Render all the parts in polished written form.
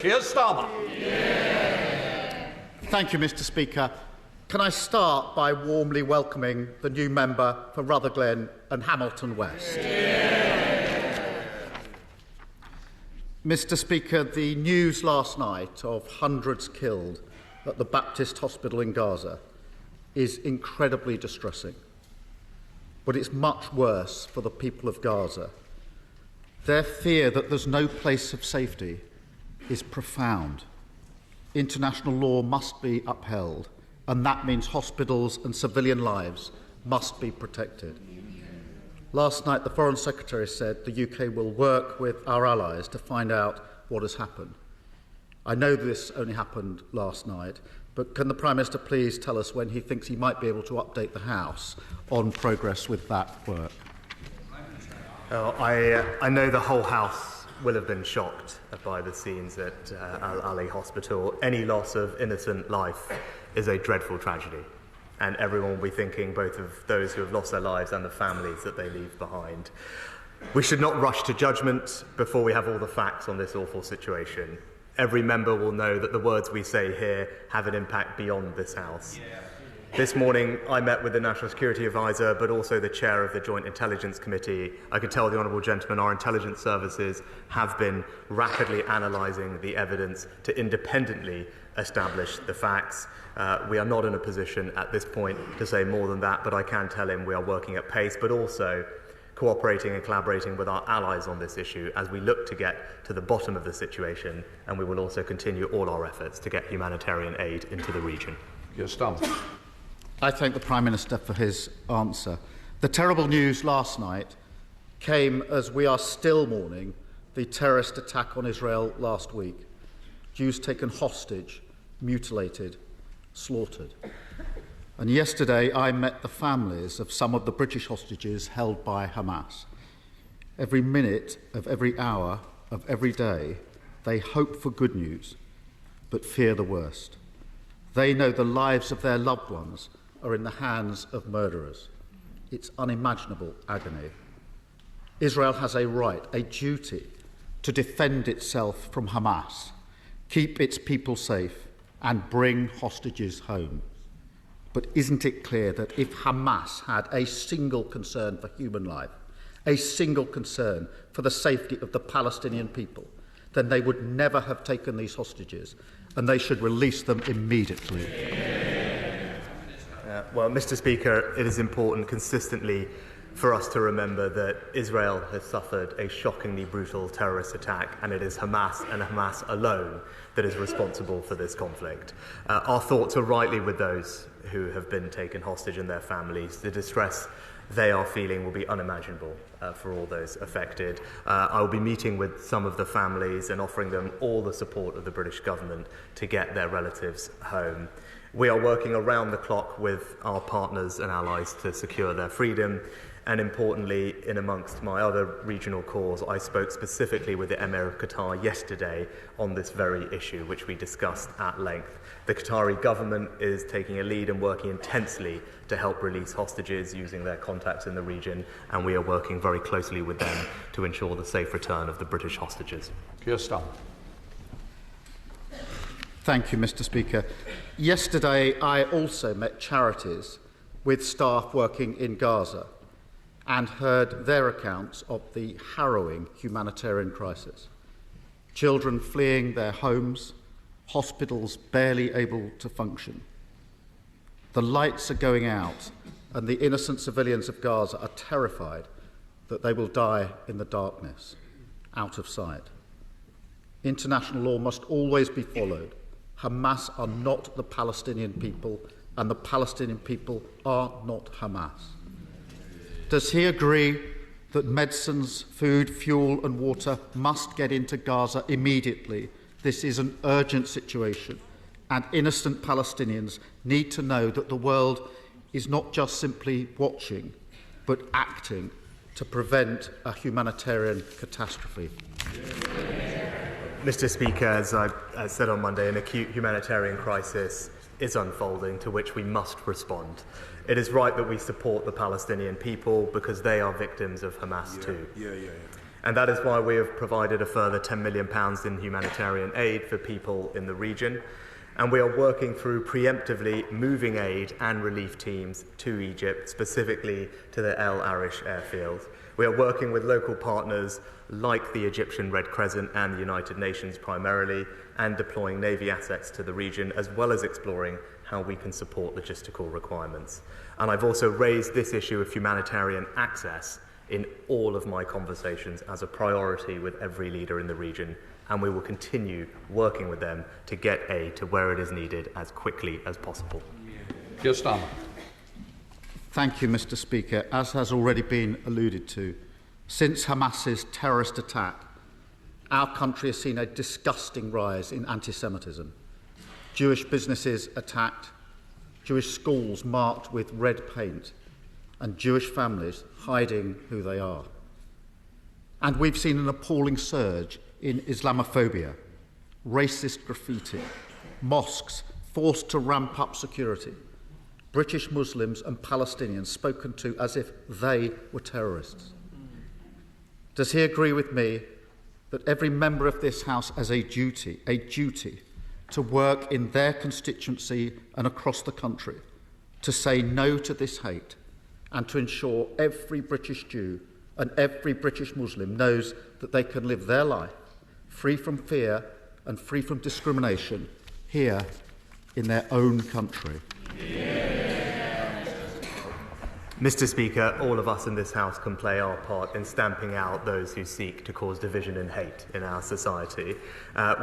Keir Starmer. Thank you, Mr. Speaker. Can I start by warmly welcoming the new member for Rutherglen and Hamilton West? Mr. Speaker, the news last night of hundreds killed at the Baptist Hospital in Gaza is incredibly distressing. But it's much worse for the people of Gaza. Their fear that there's no place of safety is profound. International law must be upheld, and that means hospitals and civilian lives must be protected. Last night, the Foreign Secretary said the UK will work with our allies to find out what has happened. I know this only happened last night, but can the Prime Minister please tell us when he thinks he might be able to update the House on progress with that work? I know the whole House will have been shocked by the scenes at Al-Ali Hospital. Any loss of innocent life is a dreadful tragedy, and everyone will be thinking both of those who have lost their lives and the families that they leave behind. We should not rush to judgment before we have all the facts on this awful situation. Every member will know that the words we say here have an impact beyond this House. This morning, I met with the National Security Advisor, but also the Chair of the Joint Intelligence Committee. I could tell the Honourable Gentleman our intelligence services have been rapidly analysing the evidence to independently establish the facts. We are not in a position at this point to say more than that, but I can tell him we are working at pace, but also cooperating and collaborating with our allies on this issue as we look to get to the bottom of the situation, and we will also continue all our efforts to get humanitarian aid into the region. Keir Starmer. I thank the Prime Minister for his answer. The terrible news last night came as we are still mourning the terrorist attack on Israel last week. Jews taken hostage, mutilated, slaughtered. And yesterday I met the families of some of the British hostages held by Hamas. Every minute of every hour of every day, they hope for good news, but fear the worst. They know the lives of their loved ones are in the hands of murderers. It's unimaginable agony. Israel has a right, a duty, to defend itself from Hamas, keep its people safe, and bring hostages home. But isn't it clear that if Hamas had a single concern for human life, a single concern for the safety of the Palestinian people, then they would never have taken these hostages, and they should release them immediately. Well, Mr. Speaker, it is important consistently for us to remember that Israel has suffered a shockingly brutal terrorist attack, and it is Hamas and Hamas alone that is responsible for this conflict. Our thoughts are rightly with those who have been taken hostage and their families. The distress they are feeling will be unimaginable for all those affected. I will be meeting with some of the families and offering them all the support of the British government to get their relatives home. We are working around the clock with our partners and allies to secure their freedom. And importantly, in amongst my other regional calls, I spoke specifically with the Emir of Qatar yesterday on this very issue, which we discussed at length. The Qatari government is taking a lead and working intensely to help release hostages using their contacts in the region, and we are working very closely with them to ensure the safe return of the British hostages. Keir Starmer. Thank you, Mr. Speaker. Yesterday, I also met charities with staff working in Gaza and heard their accounts of the harrowing humanitarian crisis. Children fleeing their homes, hospitals barely able to function. The lights are going out, and the innocent civilians of Gaza are terrified that they will die in the darkness, out of sight. International law must always be followed. Hamas are not the Palestinian people, and the Palestinian people are not Hamas. Does he agree that medicines, food, fuel and water must get into Gaza immediately? This is an urgent situation, and innocent Palestinians need to know that the world is not just simply watching, but acting to prevent a humanitarian catastrophe. Mr. Speaker, as I said on Monday, an acute humanitarian crisis is unfolding to which we must respond. It is right that we support the Palestinian people because they are victims of Hamas too. And that is why we have provided a further £10 million in humanitarian aid for people in the region. And we are working through preemptively moving aid and relief teams to Egypt, specifically to the El Arish airfield. We are working with local partners like the Egyptian Red Crescent and the United Nations primarily, and deploying Navy assets to the region, as well as exploring how we can support logistical requirements. And I've also raised this issue of humanitarian access in all of my conversations as a priority with every leader in the region, and we will continue working with them to get aid to where it is needed as quickly as possible. Keir Starmer. Thank you, Mr. Speaker. As has already been alluded to, since Hamas's terrorist attack, our country has seen a disgusting rise in anti-Semitism. Jewish businesses attacked, Jewish schools marked with red paint, and Jewish families hiding who they are. And we've seen an appalling surge in Islamophobia, racist graffiti, mosques forced to ramp up security, British Muslims and Palestinians spoken to as if they were terrorists. Does he agree with me that every member of this House has a duty to work in their constituency and across the country to say no to this hate and to ensure every British Jew and every British Muslim knows that they can live their life free from fear and free from discrimination here in their own country? Mr. Speaker, all of us in this House can play our part in stamping out those who seek to cause division and hate in our society.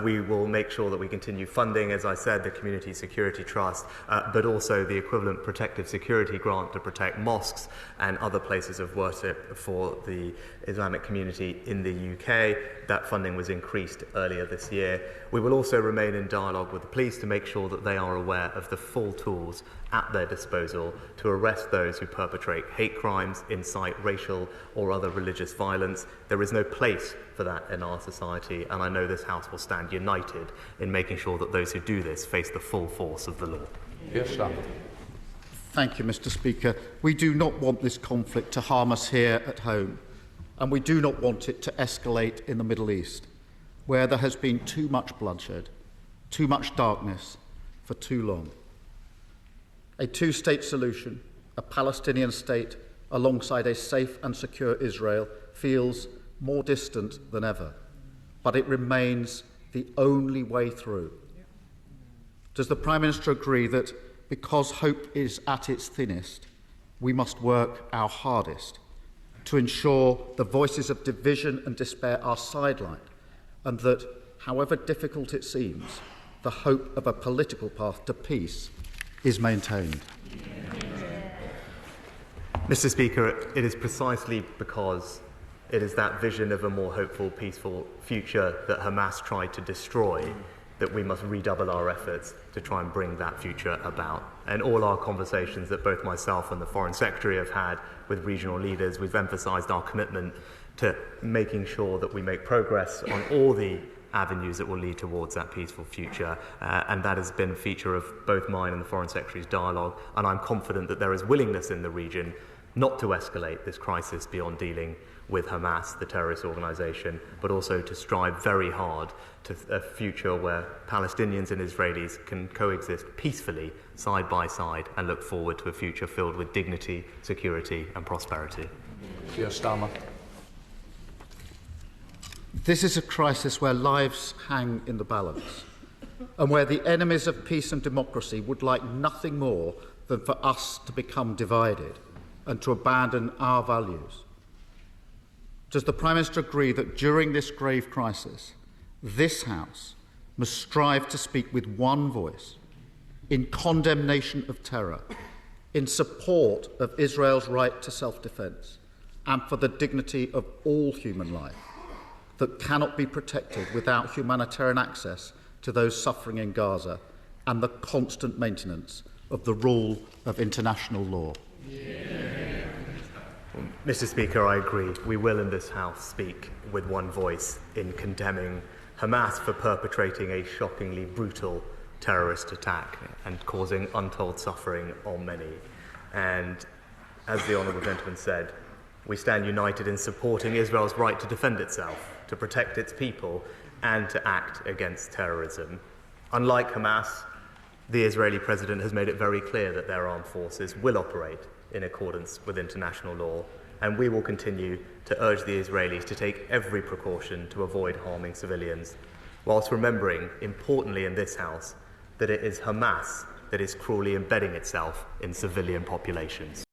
We will make sure that we continue funding, as I said, the Community Security Trust, but also the equivalent protective security grant to protect mosques and other places of worship for the Islamic community in the UK. That funding was increased earlier this year. We will also remain in dialogue with the police to make sure that they are aware of the full tools at their disposal to arrest those who perpetrate hate crimes, incite racial or other religious violence. There is no place for that in our society, and I know this House will stand united in making sure that those who do this face the full force of the law. Yes, sir. Thank you, Mr. Speaker. We do not want this conflict to harm us here at home, and we do not want it to escalate in the Middle East, where there has been too much bloodshed, too much darkness for too long. A two-state solution, a Palestinian state alongside a safe and secure Israel, feels more distant than ever, but it remains the only way through. Does the Prime Minister agree that because hope is at its thinnest, we must work our hardest to ensure the voices of division and despair are sidelined, and that, however difficult it seems, the hope of a political path to peace is maintained? Mr. Speaker, it is precisely because it is that vision of a more hopeful, peaceful future that Hamas tried to destroy that we must redouble our efforts to try and bring that future about. And all our conversations that both myself and the Foreign Secretary have had with regional leaders, we've emphasised our commitment to making sure that we make progress on all the avenues that will lead towards that peaceful future, and that has been a feature of both mine and the Foreign Secretary's dialogue, and I'm confident that there is willingness in the region not to escalate this crisis beyond dealing with Hamas, the terrorist organisation, but also to strive very hard to a future where Palestinians and Israelis can coexist peacefully, side by side, and look forward to a future filled with dignity, security and prosperity. Keir Starmer. This is a crisis where lives hang in the balance, and where the enemies of peace and democracy would like nothing more than for us to become divided and to abandon our values. Does the Prime Minister agree that during this grave crisis, this House must strive to speak with one voice in condemnation of terror, in support of Israel's right to self-defence, and for the dignity of all human life that cannot be protected without humanitarian access to those suffering in Gaza and the constant maintenance of the rule of international law? Mr. Speaker, I agree. We will in this House speak with one voice in condemning Hamas for perpetrating a shockingly brutal terrorist attack and causing untold suffering on many. And as the Honourable Gentleman said, We stand united in supporting Israel's right to defend itself, to protect its people, and to act against terrorism. Unlike Hamas, the Israeli president has made it very clear that their armed forces will operate in accordance with international law, and we will continue to urge the Israelis to take every precaution to avoid harming civilians, whilst remembering, importantly in this House, that it is Hamas that is cruelly embedding itself in civilian populations.